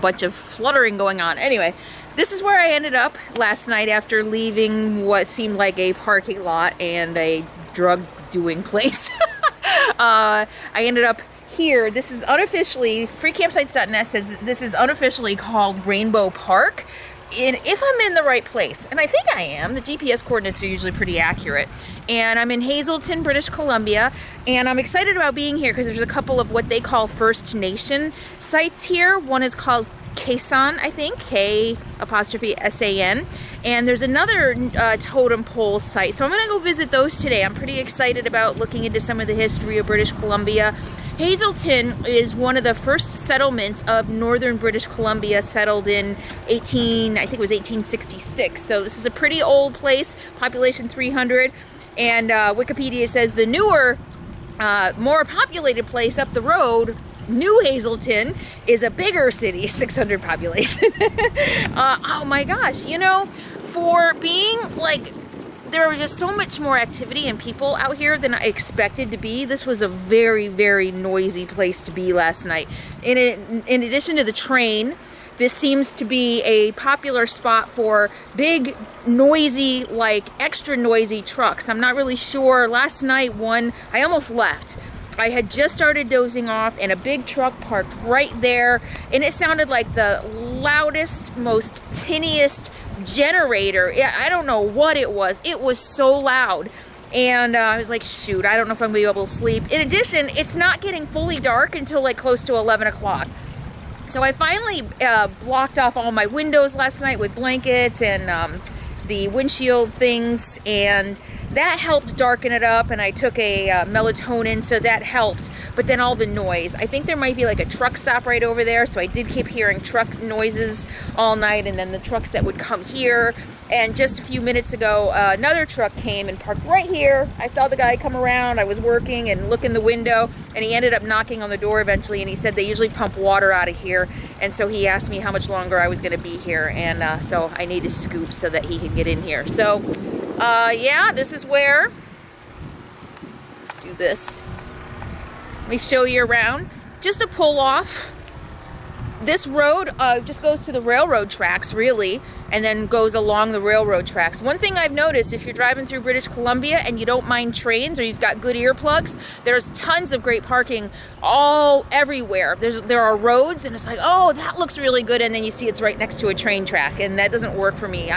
bunch of fluttering going on. Anyway, this is where I ended up last night after leaving what seemed like a parking lot and a drug doing place. I ended up here. This is unofficially, freecampsites.net says this is unofficially called Rainbow Park. And if I'm in the right place, and I think I am, the GPS coordinates are usually pretty accurate, and I'm in Hazelton, British Columbia, and I'm excited about being here because there's a couple of what they call First Nation sites here. One is called Quezon, I think, K''S''A''N, and there's another totem pole site. So I'm gonna go visit those today. I'm pretty excited about looking into some of the history of British Columbia. Hazelton is one of the first settlements of northern British Columbia, settled in I think it was 1866. So this is a pretty old place, population 300, and Wikipedia says the newer, more populated place up the road, New Hazelton, is a bigger city, 600 population. Oh my gosh, you know, for being like, there was just so much more activity and people out here than I expected to be. This was a very, very noisy place to be last night. In addition to the train, this seems to be a popular spot for big, noisy, like extra noisy trucks. I'm not really sure. Last night, I almost left. I had just started dozing off and a big truck parked right there, and it sounded like the loudest, most tinniest generator. I don't know what it was. It was so loud. And I was like, shoot, I don't know if I'm gonna be able to sleep. In addition, it's not getting fully dark until like close to 11 o'clock. So I finally blocked off all my windows last night with blankets and the windshield things, and that helped darken it up, and I took a melatonin, so that helped. But then all the noise, I think there might be like a truck stop right over there, so I did keep hearing truck noises all night, and then the trucks that would come here. And just a few minutes ago, another truck came and parked right here. I saw the guy come around. I was working and look in the window, and he ended up knocking on the door eventually, and he said they usually pump water out of here, and so he asked me how much longer I was going to be here, and so I need to scoot so that he can get in here. So yeah, this is where, let's do this. Let me show you around. Just to pull off, this road just goes to the railroad tracks, really, and then goes along the railroad tracks. One thing I've noticed, if you're driving through British Columbia and you don't mind trains, or you've got good earplugs, there's tons of great parking everywhere. There are roads, and it's like, oh, that looks really good, and then you see it's right next to a train track, and that doesn't work for me.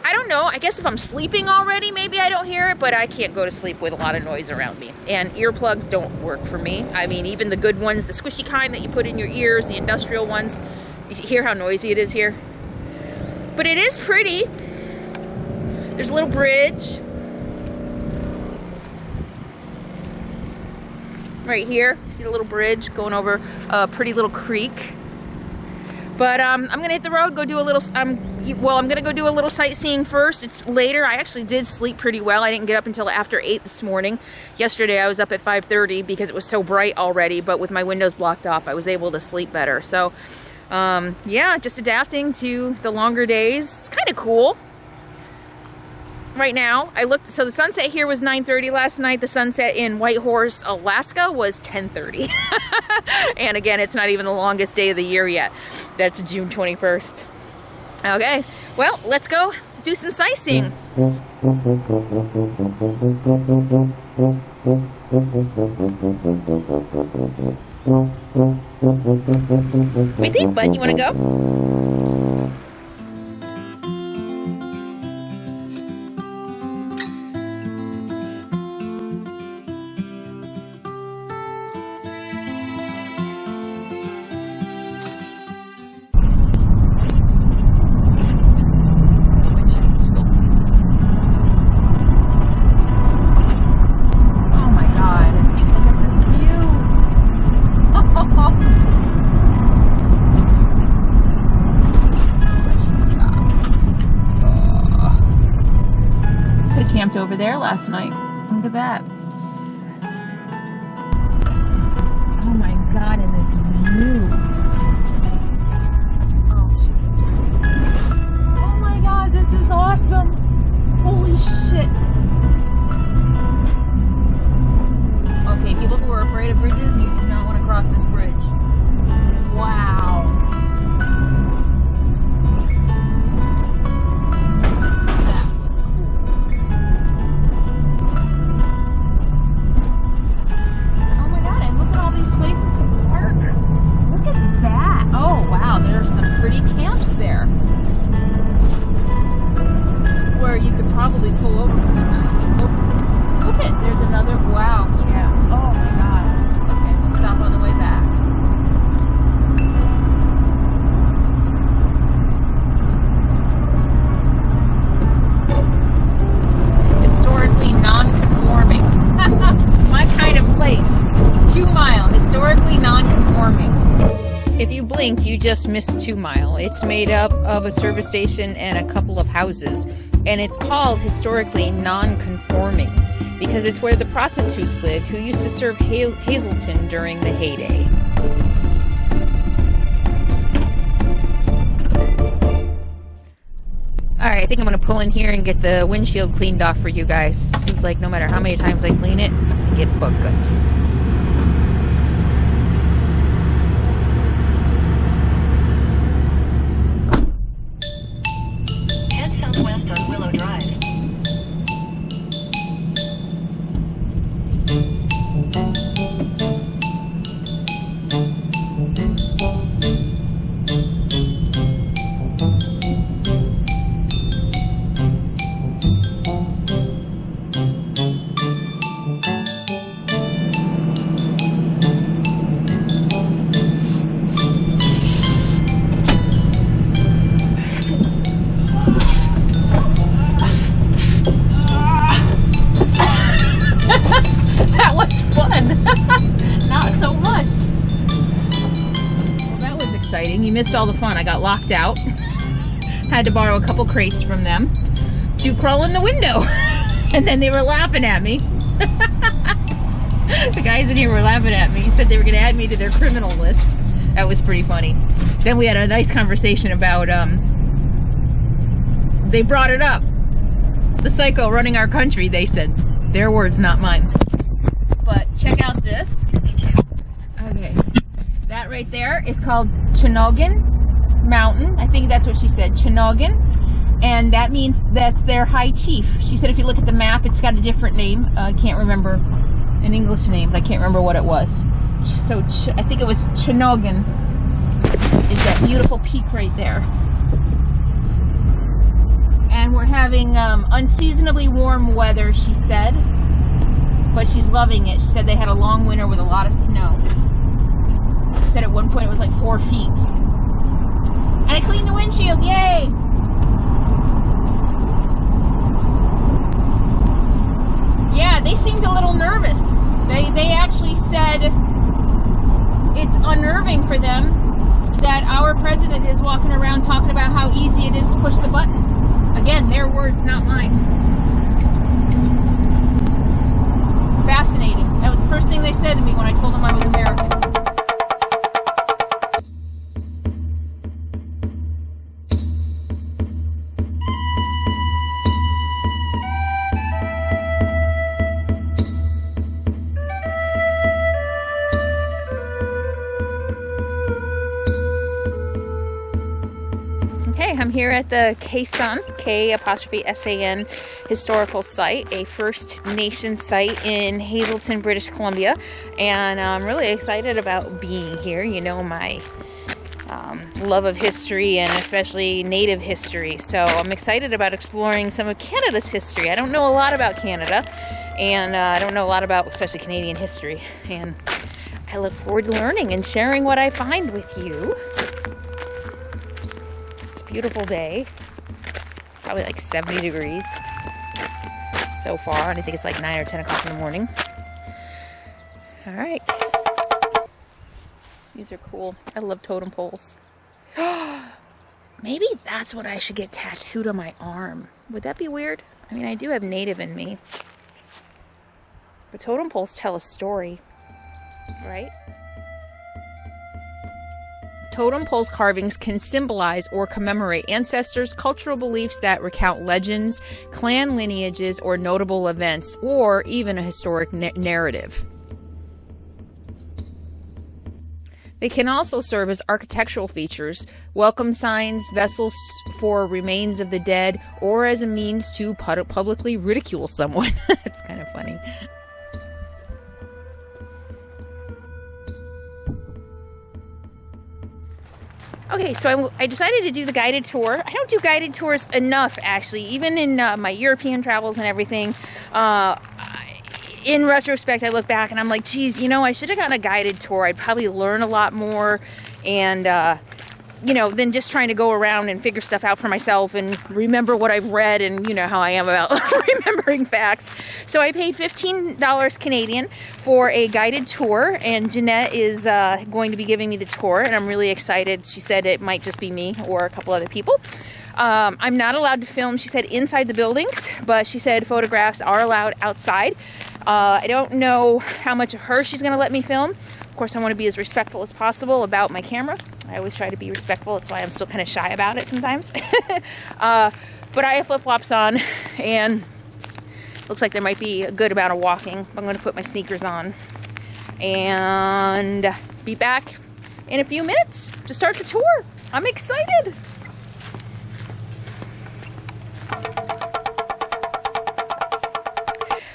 I don't know, I guess if I'm sleeping already, maybe I don't hear it, but I can't go to sleep with a lot of noise around me. And earplugs don't work for me. I mean, even the good ones, the squishy kind that you put in your ears, the industrial ones, you hear how noisy it is here? But it is pretty. There's a little bridge right here. See the little bridge going over a pretty little creek. But I'm gonna hit the road, go do a little, I'm gonna go do a little sightseeing first. It's later. I actually did sleep pretty well. I didn't get up until after 8 this morning. Yesterday I was up at 5:30 because it was so bright already, but with my windows blocked off, I was able to sleep better. So yeah, just adapting to the longer days. It's kind of cool. Right now, I looked, so the sunset here was 9:30 last night. The sunset in Whitehorse, Alaska was 10:30. And again, it's not even the longest day of the year yet. That's June 21st. Okay, well, let's go do some sightseeing. What do you think, bud? You want to go? Over there last night. Look at that. Oh my god, and this view. Oh shit. Oh my god, this is awesome. Holy shit. Okay, people who are afraid of bridges, you do not want to cross this bridge. Wow. think you just missed 2 Mile. It's made up of a service station and a couple of houses. And it's called historically non-conforming because it's where the prostitutes lived who used to serve Hazelton during the heyday. Alright, I think I'm going to pull in here and get the windshield cleaned off for you guys. Seems like no matter how many times I clean it, I get bug guts. Head southwest on Willow Drive. That was fun. Not so much. Well, that was exciting. You missed all the fun. I got locked out. Had to borrow a couple crates from them to crawl in the window. And then they were laughing at me. The guys in here were laughing at me. Said they were going to add me to their criminal list. That was pretty funny. Then we had a nice conversation about, they brought it up. The psycho running our country, they said. Their words, not mine. But check out this. Okay. That right there is called Chenogan Mountain. I think that's what she said. Chenogan. And that means that's their high chief. She said if you look at the map, it's got a different name. I can't remember an English name, but I can't remember what it was. So I think it was Chenogan. Is that beautiful peak right there. And we're having unseasonably warm weather, she said. But she's loving it. She said they had a long winter with a lot of snow. She said at one point it was like 4 feet. And I cleaned the windshield, yay! Yeah, they seemed a little nervous. They actually said it's unnerving for them that our president is walking around talking about how easy it is to push the button. Again, their words, not mine. Fascinating. That was the first thing they said to me when I told them I was American. Okay, I'm here at the Quezon, K''SAN historical site, a First Nation site in Hazelton, British Columbia, and I'm really excited about being here. You know my love of history and especially Native history, so I'm excited about exploring some of Canada's history. I don't know a lot about Canada, and I don't know a lot about especially Canadian history, and I look forward to learning and sharing what I find with you. Beautiful day, probably like 70 degrees so far, and I think it's like 9 or 10 o'clock in the morning. All right, these are cool. I love totem poles. Maybe that's what I should get tattooed on my arm. Would that be weird? I mean, I do have Native in me, but totem poles tell a story, right? Totem poles carvings can symbolize or commemorate ancestors, cultural beliefs that recount legends, clan lineages, or notable events, or even a historic narrative. They can also serve as architectural features, welcome signs, vessels for remains of the dead, or as a means to publicly ridicule someone. It's kind of funny. Okay, so I decided to do the guided tour. I don't do guided tours enough, actually, even in my European travels and everything. In retrospect, I look back and I'm like, geez, you know, I should have gotten a guided tour. I'd probably learn a lot more and than just trying to go around and figure stuff out for myself and remember what I've read, and you know how I am about remembering facts. So I paid $15 Canadian for a guided tour, and Jeanette is going to be giving me the tour, and I'm really excited. She said it might just be me or a couple other people. I'm not allowed to film, she said, inside the buildings, but she said photographs are allowed outside. I don't know how much of her she's going to let me film. Of course, I want to be as respectful as possible about my camera. I always try to be respectful. That's why I'm still kind of shy about it sometimes. But I have flip-flops on, and looks like there might be a good amount of walking. I'm going to put my sneakers on and be back in a few minutes to start the tour. I'm excited.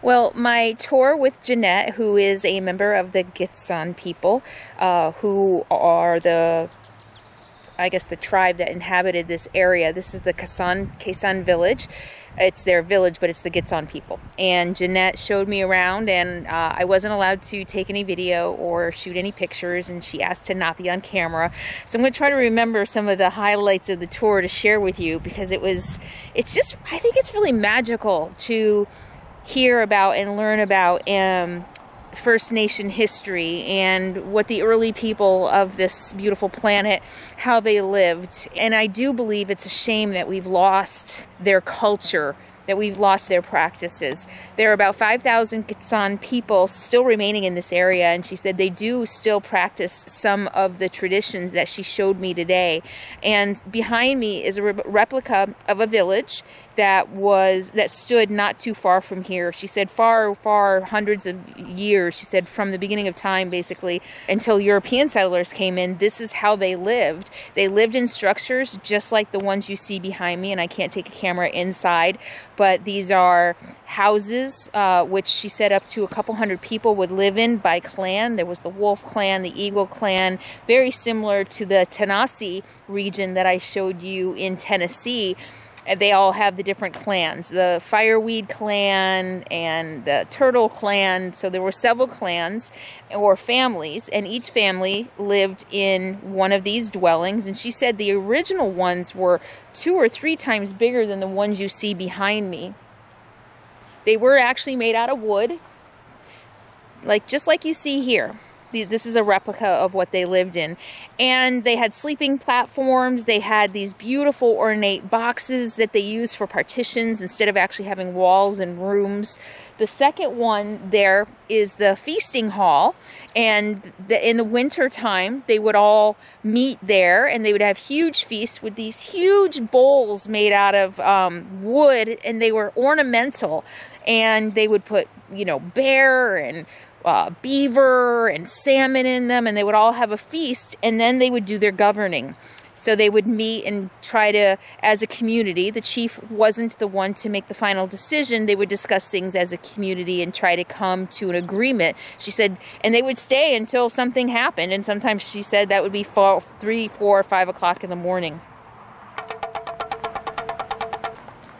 Well, my tour with Jeanette, who is a member of the Gitsan people, who are the tribe that inhabited this area. This is the Quesan village. It's their village, but it's the Gitsan people. And Jeanette showed me around, and I wasn't allowed to take any video or shoot any pictures, and she asked to not be on camera. So I'm going to try to remember some of the highlights of the tour to share with you, because I think it's really magical to hear about and learn about First Nation history and what the early people of this beautiful planet, how they lived. And I do believe it's a shame that we've lost their culture, that we've lost their practices. There are about 5,000 Gitsan people still remaining in this area, and she said they do still practice some of the traditions that she showed me today. And behind me is a replica of a village that stood not too far from here. She said far hundreds of years. She said from the beginning of time, basically, until European settlers came in, this is how they lived. They lived in structures just like the ones you see behind me, and I can't take a camera inside, but these are houses, which she said up to a couple hundred people would live in by clan. There was the Wolf clan, the Eagle clan, very similar to the Tennessee region that I showed you in Tennessee. They all have the different clans, the Fireweed clan and the Turtle clan. So there were several clans or families, and each family lived in one of these dwellings. And she said the original ones were 2 or 3 times bigger than the ones you see behind me. They were actually made out of wood, just like you see here. This is a replica of what they lived in. And they had sleeping platforms. They had these beautiful ornate boxes that they used for partitions instead of actually having walls and rooms. The second one there is the feasting hall. And in the winter time, they would all meet there, and they would have huge feasts with these huge bowls made out of wood, and they were ornamental. And they would put, bear and beaver and salmon in them, and they would all have a feast, and then they would do their governing. So they would meet and try to, as a community, the chief wasn't the one to make the final decision. They would discuss things as a community and try to come to an agreement. She said, and they would stay until something happened, and sometimes she said that would be 3, 4, 5 o'clock in the morning.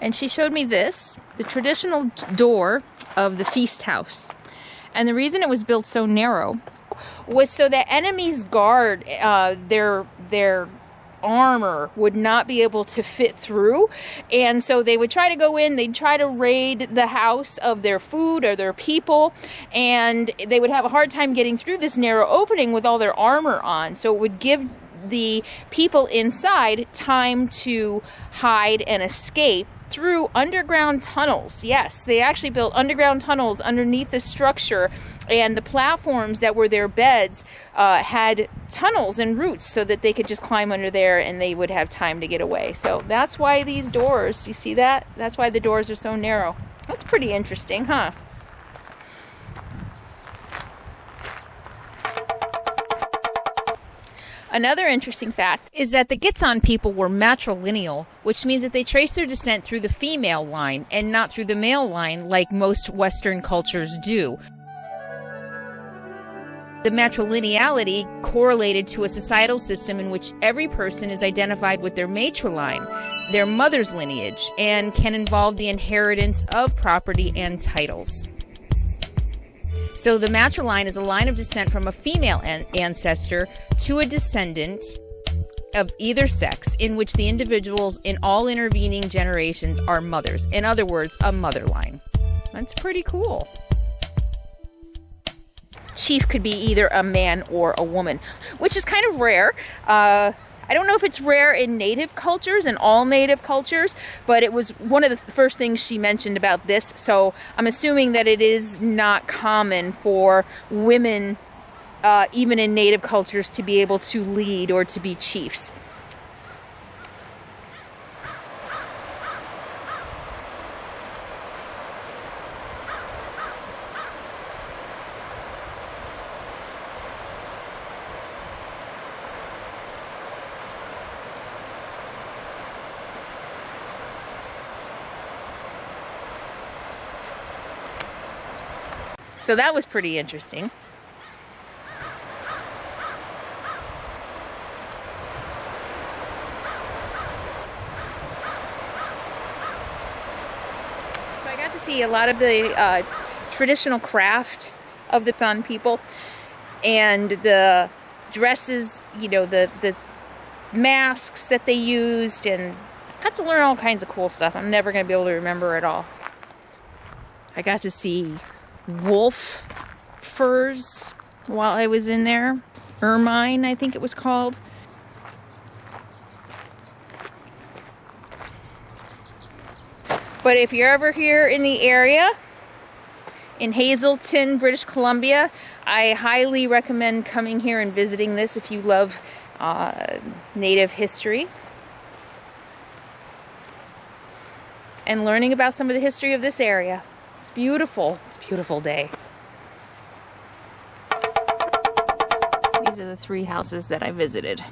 And she showed me this, the traditional door of the feast house. And the reason it was built so narrow was so that enemies guard their armor would not be able to fit through. And so they would try to go in, they'd try to raid the house of their food or their people, and they would have a hard time getting through this narrow opening with all their armor on. So it would give the people inside time to hide and escape through underground tunnels. Yes, they actually built underground tunnels underneath the structure, and the platforms that were their beds had tunnels and roots so that they could just climb under there and they would have time to get away. So that's why these doors, you see that? That's why the doors are so narrow. That's pretty interesting, huh? Another interesting fact is that the Gitsan people were matrilineal, which means that they trace their descent through the female line and not through the male line like most Western cultures do. The matrilineality correlated to a societal system in which every person is identified with their matriline, their mother's lineage, and can involve the inheritance of property and titles. So the matriline is a line of descent from a female ancestor to a descendant of either sex in which the individuals in all intervening generations are mothers. In other words, a mother line. That's pretty cool. Chief could be either a man or a woman, which is kind of rare. I don't know if it's rare in native cultures and all native cultures, but it was one of the first things she mentioned about this. So I'm assuming that it is not common for women, even in native cultures, to be able to lead or to be chiefs. So that was pretty interesting. So I got to see a lot of the traditional craft of the San people and the dresses, you know, the masks that they used, and got to learn all kinds of cool stuff. I'm never going to be able to remember it all. I got to see wolf furs while I was in there. Ermine, I think it was called. But if you're ever here in the area, in Hazelton, British Columbia, I highly recommend coming here and visiting this if you love Native history and learning about some of the history of this area. It's beautiful. It's a beautiful day. These are the 3 houses that I visited.